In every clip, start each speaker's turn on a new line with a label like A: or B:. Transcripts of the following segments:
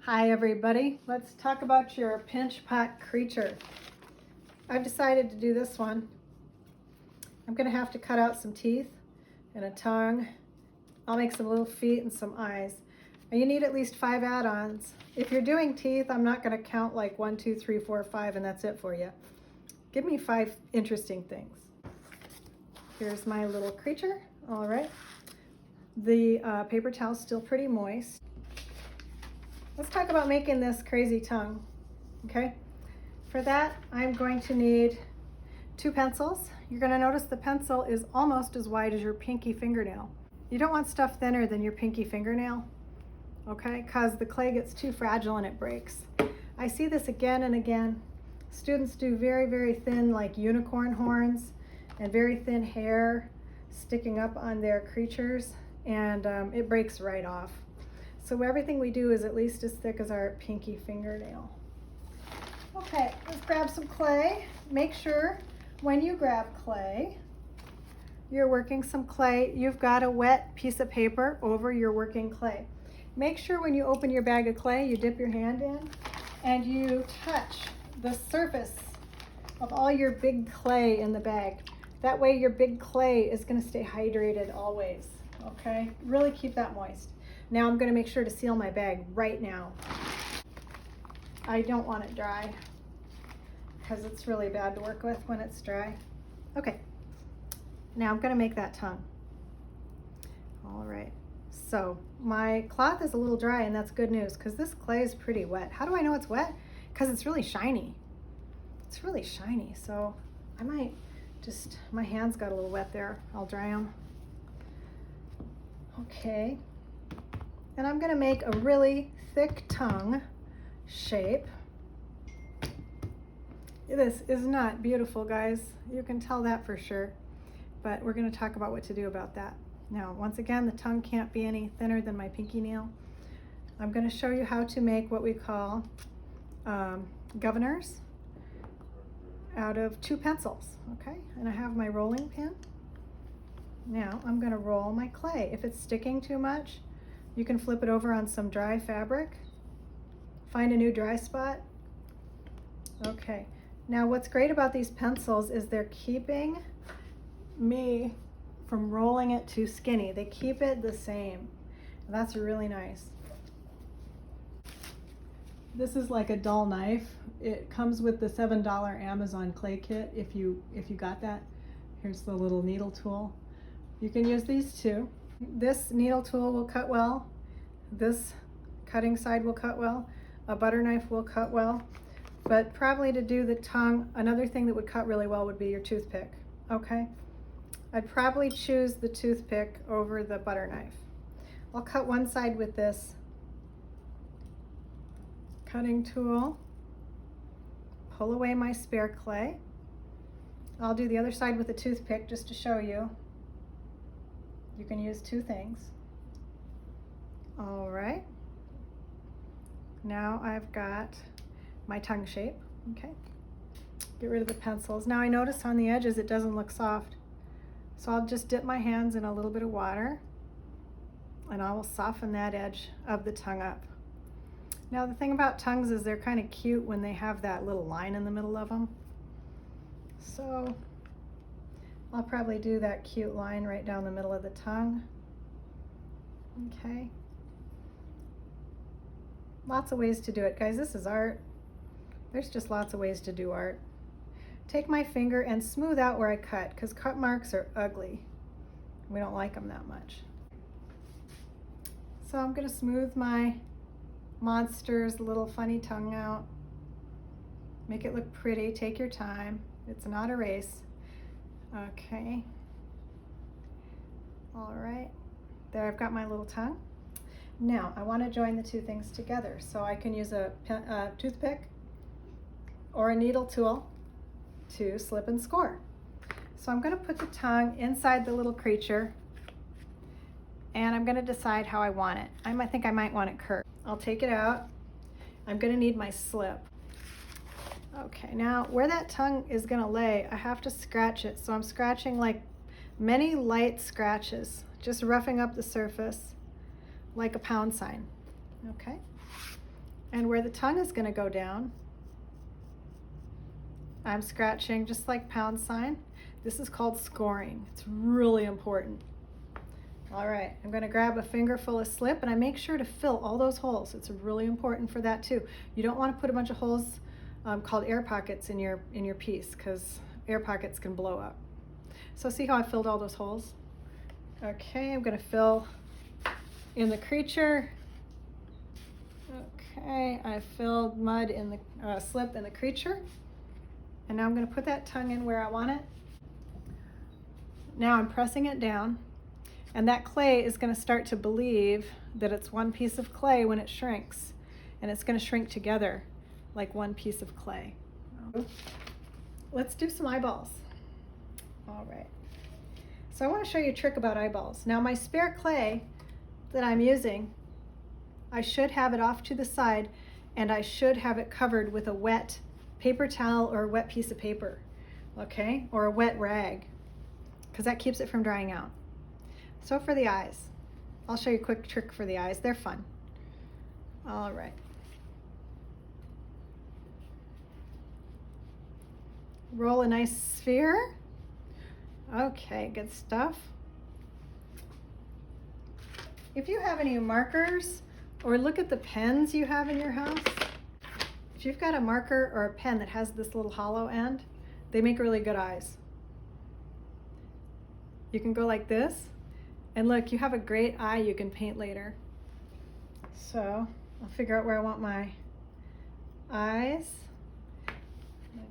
A: Hi everybody, let's talk about your pinch pot creature. I've decided to do this one. I'm gonna have to cut out some teeth and a tongue. I'll make some little feet and some eyes. And you need at least 5 add-ons. If you're doing teeth, I'm not gonna count like 1, 2, 3, 4, 5 and that's it for you. Give me 5 interesting things. Here's my little creature, all right. The paper towel's still pretty moist. Let's talk about making this crazy tongue, okay? For that, I'm going to need 2 pencils. You're gonna notice the pencil is almost as wide as your pinky fingernail. You don't want stuff thinner than your pinky fingernail, okay? Because the clay gets too fragile and it breaks. I see this again and again. Students do very, very thin, like unicorn horns and very thin hair sticking up on their creatures, and it breaks right off. So everything we do is at least as thick as our pinky fingernail. Okay, let's grab some clay. Make sure when you grab clay, you're working some clay, you've got a wet piece of paper over your working clay. Make sure when you open your bag of clay, you dip your hand in and you touch the surface of all your big clay in the bag. That way your big clay is gonna stay hydrated always, okay? Really keep that moist. Now I'm gonna make sure to seal my bag right now. I don't want it dry because it's really bad to work with when it's dry. Okay, now I'm gonna make that tongue. All right, so my cloth is a little dry and that's good news because this clay is pretty wet. How do I know it's wet? Because it's really shiny. It's really shiny, so I might just, my hands got a little wet there. I'll dry them. Okay. And I'm gonna make a really thick tongue shape. This is not beautiful, guys. You can tell that for sure, but we're gonna talk about what to do about that. Now, once again, the tongue can't be any thinner than my pinky nail. I'm gonna show you how to make what we call governors out of 2 pencils, okay? And I have my rolling pin. Now, I'm gonna roll my clay. If it's sticking too much, you can flip it over on some dry fabric. Find a new dry spot. Okay, now what's great about these pencils is they're keeping me from rolling it too skinny. They keep it the same. And that's really nice. This is like a dull knife. It comes with the $7 Amazon clay kit if you got that. Here's the little needle tool. You can use these too. This needle tool will cut well. This cutting side will cut well. A butter knife will cut well. But probably to do the tongue, another thing that would cut really well would be your toothpick, okay? I'd probably choose the toothpick over the butter knife. I'll cut one side with this cutting tool, pull away my spare clay. I'll do the other side with a toothpick just to show you. You can use 2 things. All right. Now I've got my tongue shape, okay? Get rid of the pencils. Now I notice on the edges it doesn't look soft. So I'll just dip my hands in a little bit of water and I will soften that edge of the tongue up. Now the thing about tongues is they're kind of cute when they have that little line in the middle of them. So I'll probably do that cute line right down the middle of the tongue. Okay. Lots of ways to do it, guys. This is art. There's just lots of ways to do art. Take my finger and smooth out where I cut, because cut marks are ugly. We don't like them that much. So I'm going to smooth my monster's little funny tongue out. Make it look pretty. Take your time. It's not a race. Okay. All right. There, I've got my little tongue. Now, I want to join the 2 things together. So I can use a toothpick or a needle tool to slip and score. So I'm going to put the tongue inside the little creature and I'm going to decide how I want it. I think I might want it curved. I'll take it out. I'm going to need my slip. Okay, now where that tongue is going to lay, I have to scratch it. So I'm scratching like many light scratches, just roughing up the surface like a pound sign. Okay, And where the tongue is going to go down, I'm scratching just like pound sign. This is called scoring. It's really important. All right, I'm going to grab a finger full of slip, and I make sure to fill all those holes. It's really important for that too. You don't want to put a bunch of holes called air pockets in your piece, because air pockets can blow up. So see how I filled all those holes? Okay, I'm going to fill in the creature. Okay, I filled mud in the slip in the creature. And now I'm going to put that tongue in where I want it. Now I'm pressing it down, and that clay is going to start to believe that it's one piece of clay when it shrinks, and it's going to shrink together like one piece of clay. Let's do some eyeballs. All right. So I want to show you a trick about eyeballs. Now my spare clay that I'm using, I should have it off to the side, and I should have it covered with a wet paper towel or a wet piece of paper, okay? Or a wet rag, because that keeps it from drying out. So for the eyes, I'll show you a quick trick for the eyes. They're fun. All right. Roll a nice sphere. Okay, good stuff. If you have any markers, or look at the pens you have in your house, if you've got a marker or a pen that has this little hollow end, they make really good eyes. You can go like this, and look, you have a great eye you can paint later. So I'll figure out where I want my eyes.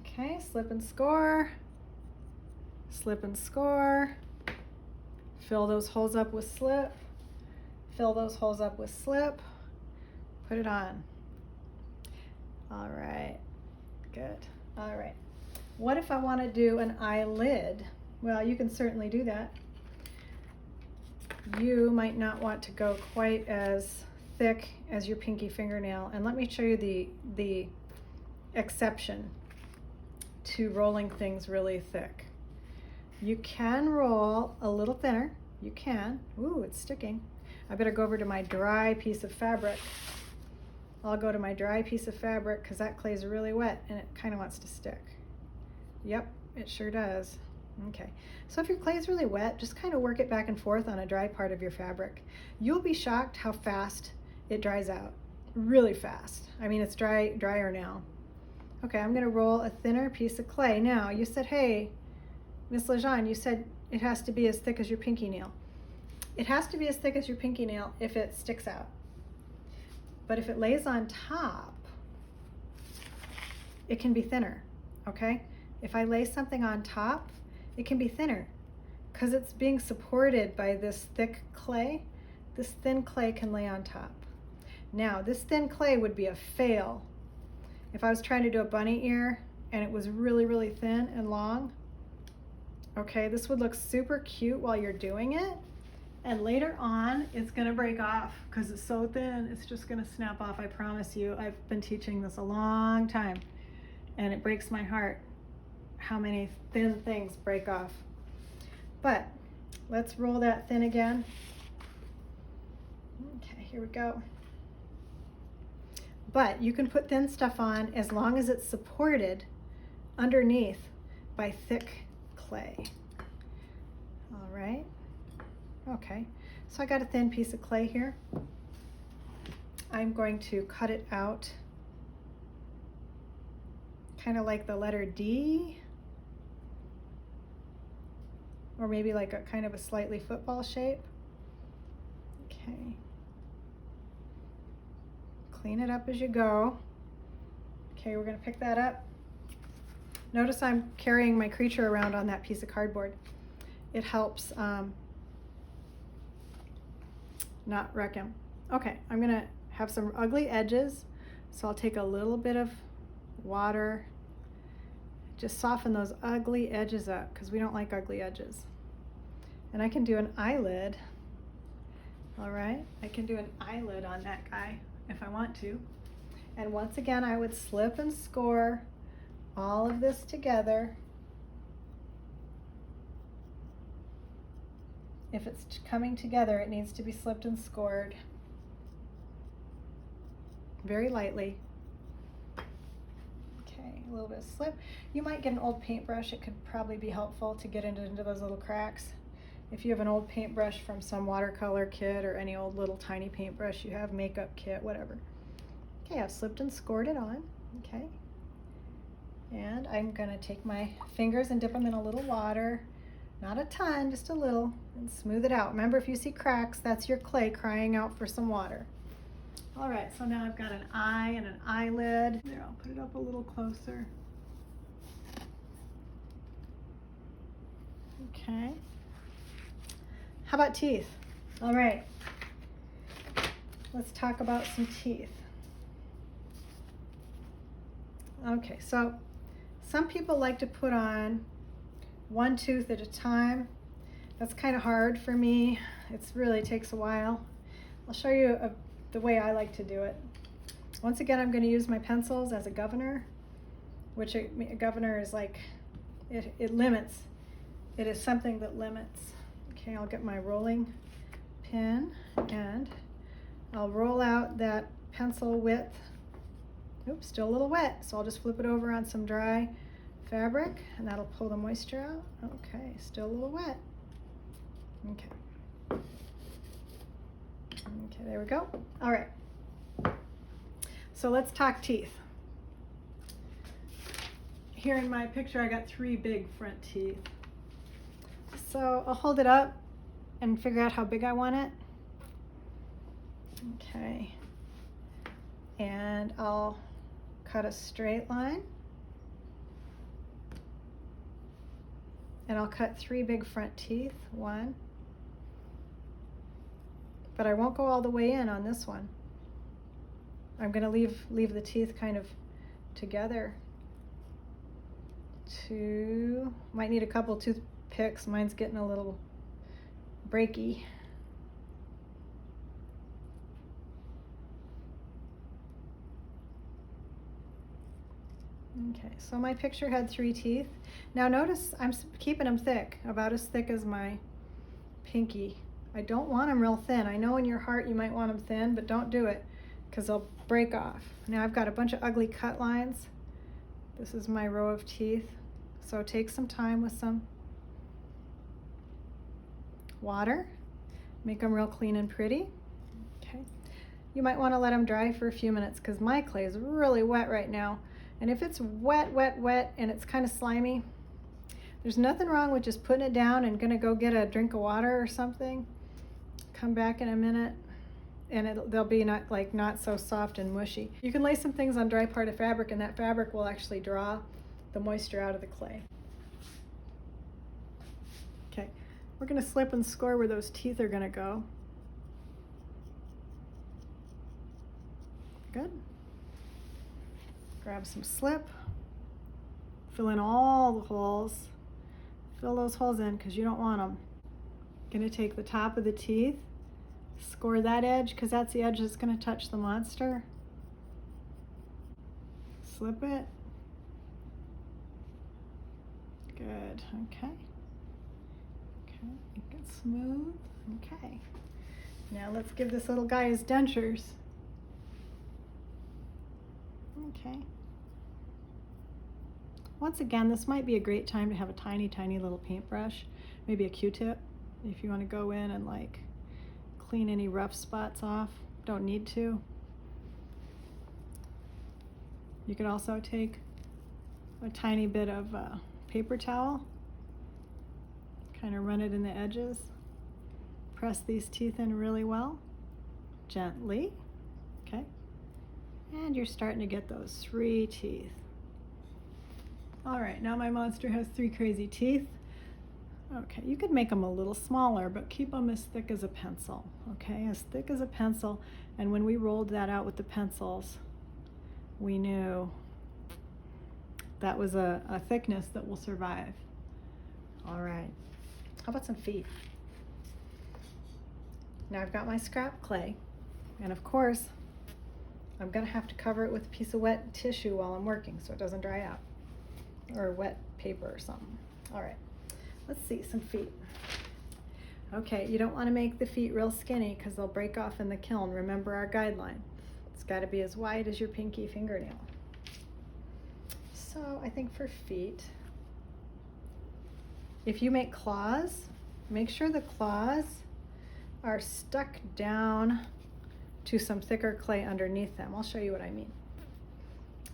A: Okay, slip and score, slip and score. Fill those holes up with slip, fill those holes up with slip, put it on. All right, good. All right, what if I want to do an eyelid? Well, you can certainly do that. You might not want to go quite as thick as your pinky fingernail, and let me show you the exception to rolling things really thick. You can roll a little thinner. You can. Ooh, it's sticking. I better go over to my dry piece of fabric. I'll go to my dry piece of fabric because that clay is really wet and it kind of wants to stick. Yep, it sure does. Okay, so if your clay is really wet, just kind of work it back and forth on a dry part of your fabric. You'll be shocked how fast it dries out. Really fast. I mean, it's drier now. Okay, I'm going to roll a thinner piece of clay. Now, you said, hey, Miss Lejeune, you said it has to be as thick as your pinky nail. It has to be as thick as your pinky nail if it sticks out. But if it lays on top, it can be thinner, okay? If I lay something on top, it can be thinner because it's being supported by this thick clay. This thin clay can lay on top. Now, this thin clay would be a fail if I was trying to do a bunny ear and it was really, really thin and long. Okay, this would look super cute while you're doing it, and later on it's gonna break off because it's so thin, it's just gonna snap off, I promise you. I've been teaching this a long time, and it breaks my heart how many thin things break off. But let's roll that thin again. Okay, here we go. But you can put thin stuff on as long as it's supported underneath by thick clay. All right. Okay, so I got a thin piece of clay here. I'm going to cut it out kind of like the letter D, or maybe like a kind of a slightly football shape. Okay. Clean it up as you go. Okay, we're going to pick that up. Notice I'm carrying my creature around on that piece of cardboard. It helps not wreck him. Okay, I'm going to have some ugly edges, so I'll take a little bit of water, just soften those ugly edges up because we don't like ugly edges. And I can do an eyelid. All right, I can do an eyelid on that guy if I want to. And once again, I would slip and score all of this together. If it's coming together, it needs to be slipped and scored. very lightly. Okay, a little bit of slip. You might get an old paintbrush. It could probably be helpful to get into those little cracks. If you have an old paintbrush from some watercolor kit or any old little tiny paintbrush you have, makeup kit, whatever. Okay, I've slipped and scored it on. Okay. And I'm gonna take my fingers and dip them in a little water. Not a ton, just a little, and smooth it out. Remember, if you see cracks, that's your clay crying out for some water. All right, so now I've got an eye and an eyelid. There, I'll put it up a little closer. Okay. How about teeth? All right, let's talk about some teeth. Okay, so some people like to put on one tooth at a time. That's kind of hard for me. It really takes a while. I'll show you the way I like to do it. Once again, I'm going to use my pencils as a governor, which a governor is like, it limits. It is something that limits. Okay, I'll get my rolling pin and I'll roll out that pencil width. Oops, still a little wet, so I'll just flip it over on some dry fabric and that'll pull the moisture out. Okay, still a little wet. Okay. Okay, there we go. All right. So let's talk teeth. Here in my picture, I got 3 big front teeth. So I'll hold it up and figure out how big I want it. Okay. And I'll cut a straight line. And I'll cut 3 big front teeth, 1. But I won't go all the way in on this one. I'm gonna leave the teeth kind of together. 2, might need a couple toothpicks. Mine's getting a little breaky. Okay, so my picture had 3 teeth. Now notice I'm keeping them thick, about as thick as my pinky. I don't want them real thin. I know in your heart you might want them thin, but don't do it because they'll break off. Now I've got a bunch of ugly cut lines. This is my row of teeth. So take some time with some water. Make them real clean and pretty. Okay. You might want to let them dry for a few minutes because my clay is really wet right now. And if it's wet, wet, wet, and it's kind of slimy, there's nothing wrong with just putting it down and gonna go get a drink of water or something. Come back in a minute and they'll be not so soft and mushy. You can lay some things on dry part of fabric and that fabric will actually draw the moisture out of the clay. Okay, we're gonna slip and score where those teeth are gonna go. Good. Grab some slip, fill in all the holes. Fill those holes in because you don't want them. Gonna take the top of the teeth, score that edge because that's the edge that's gonna touch the monster. Slip it. Good, okay. Okay, make it smooth, okay. Now let's give this little guy his dentures. Okay. Once again, this might be a great time to have a tiny, tiny little paintbrush, maybe a Q-tip, if you want to go in and like clean any rough spots off. Don't need to. You could also take a tiny bit of paper towel, kind of run it in the edges, press these teeth in really well, gently, okay? And you're starting to get those 3 teeth. All right, now my monster has 3 crazy teeth. Okay, you could make them a little smaller, but keep them as thick as a pencil, okay? As thick as a pencil. And when we rolled that out with the pencils, we knew that was a thickness that will survive. All right, how about some feet? Now I've got my scrap clay, and of course, I'm gonna have to cover it with a piece of wet tissue while I'm working so it doesn't dry out. Or wet paper or something. All right, let's see, some feet. Okay, you don't want to make the feet real skinny because they'll break off in the kiln. Remember our guideline. It's got to be as wide as your pinky fingernail. So I think for feet, if you make claws, make sure the claws are stuck down to some thicker clay underneath them. I'll show you what I mean.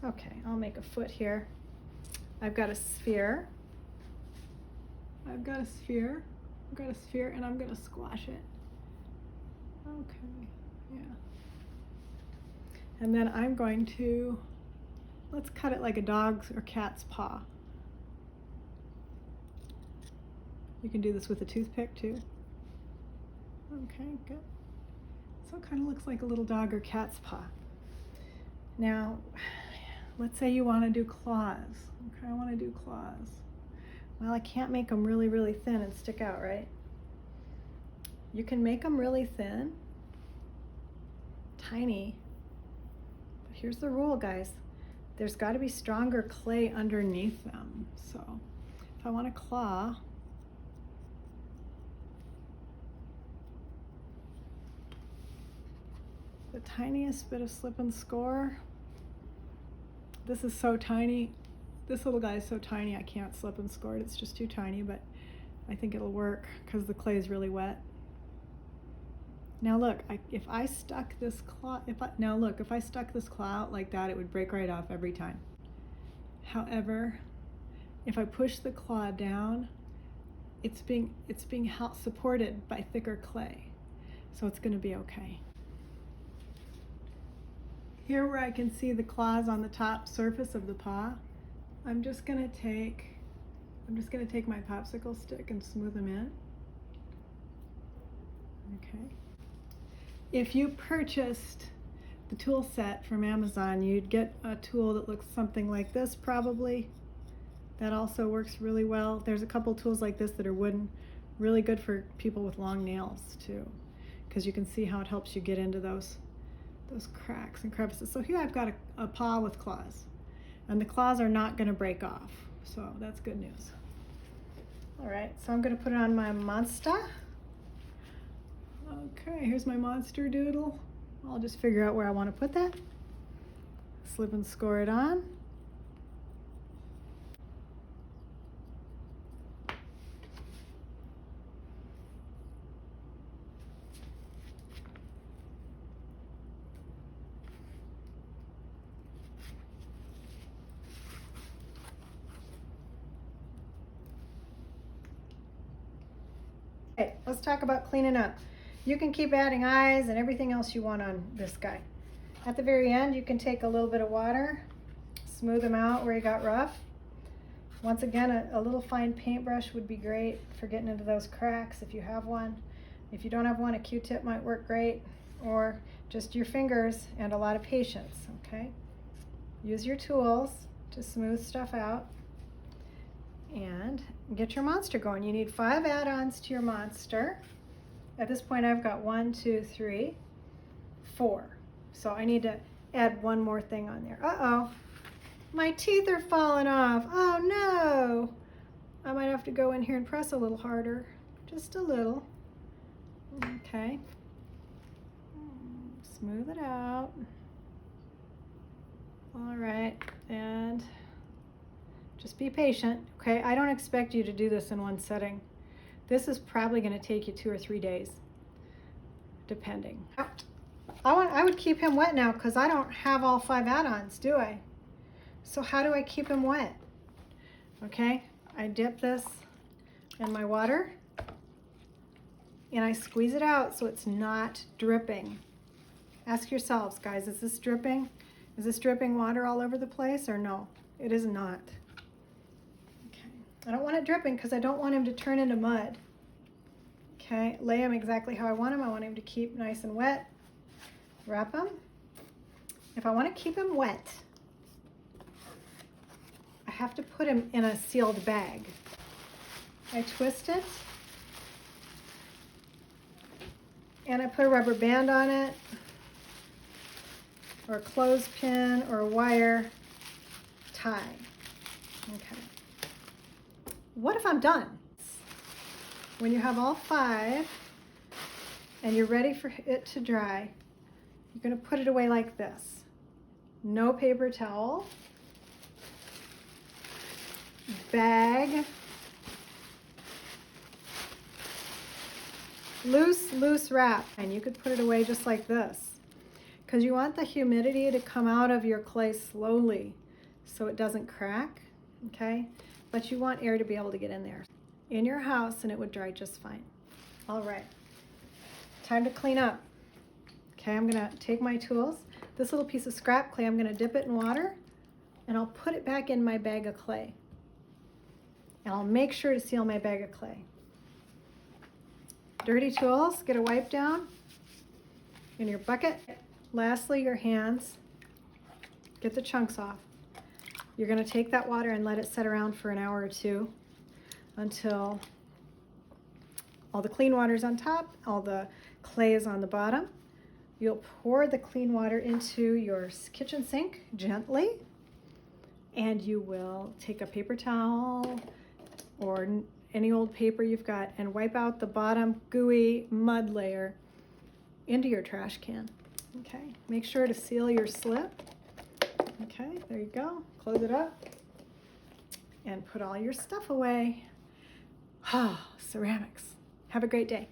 A: Okay, I'll make a foot here. I've got a sphere. I've got a sphere, and I'm gonna squash it. Okay, yeah. And then I'm going to, let's cut it like a dog's or cat's paw. You can do this with a toothpick too. Okay, good. So it kind of looks like a little dog or cat's paw. Now, let's say you want to do claws. Okay, I want to do claws. Well, I can't make them really, really thin and stick out, right? You can make them really thin, tiny. But here's the rule, guys. There's got to be stronger clay underneath them. So if I want a claw, the tiniest bit of slip and score. This is so tiny. This little guy is so tiny I can't slip and score it. It's just too tiny, but I think it'll work because the clay is really wet. Now look, if I stuck this claw out like that, it would break right off every time. However, if I push the claw down, it's being supported by thicker clay, so it's going to be okay. Here where I can see the claws on the top surface of the paw, I'm just gonna take my popsicle stick and smooth them in. Okay. If you purchased the tool set from Amazon, you'd get a tool that looks something like this probably. That also works really well. There's a couple tools like this that are wooden, really good for people with long nails too, because you can see how it helps you get into those cracks and crevices. So here I've got a paw with claws, and the claws are not going to break off, so that's good news. All right, so I'm going to put it on my monster. Okay, here's my monster doodle. I'll just figure out where I want to put that. Slip and score it on. Okay, let's talk about cleaning up. You can keep adding eyes and everything else you want on this guy. At the very end, you can take a little bit of water, smooth them out where you got rough. Once again, a little fine paintbrush would be great for getting into those cracks if you have one. If you don't have one, a Q-tip might work great, or just your fingers and a lot of patience, okay? Use your tools to smooth stuff out and get your monster going. You need 5 add-ons to your monster. At this point, I've got 1, 2, 3, 4. So I need to add one more thing on there. Uh-oh, my teeth are falling off. Oh no. I might have to go in here and press a little harder, just a little. Okay. Smooth it out. All right, and just be patient, okay? I don't expect you to do this in one setting. This is probably going to take you 2 or 3 days, depending. I would keep him wet now because I don't have all 5 add-ons, do I? So how do I keep him wet? Okay, I dip this in my water and I squeeze it out so it's not dripping. Ask yourselves, guys, is this dripping? Is this dripping water all over the place or no? It is not. I don't want it dripping because I don't want him to turn into mud. Okay, lay him exactly how I want him. I want him to keep nice and wet. Wrap him. If I want to keep him wet, I have to put him in a sealed bag. I twist it and I put a rubber band on it, or a clothespin or a wire tie. Okay. What if I'm done? When you have all 5 and you're ready for it to dry, You're going to put it away like this. No paper towel. Bag. Loose wrap. And you could put it away just like this, because you want the humidity to come out of your clay slowly so it doesn't crack, okay? But you want air to be able to get in there. In your house, and it would dry just fine. All right, time to clean up. Okay, I'm gonna take my tools. This little piece of scrap clay, I'm gonna dip it in water, and I'll put it back in my bag of clay. And I'll make sure to seal my bag of clay. Dirty tools, get a wipe down in your bucket. Lastly, your hands. Get the chunks off. You're going to take that water and let it set around for an hour or two until all the clean water is on top, all the clay is on the bottom. You'll pour the clean water into your kitchen sink gently, and you will take a paper towel or any old paper you've got and wipe out the bottom gooey mud layer into your trash can. Okay, make sure to seal your slip. Okay, there you go. Close it up and put all your stuff away. Ah, ceramics. Have a great day.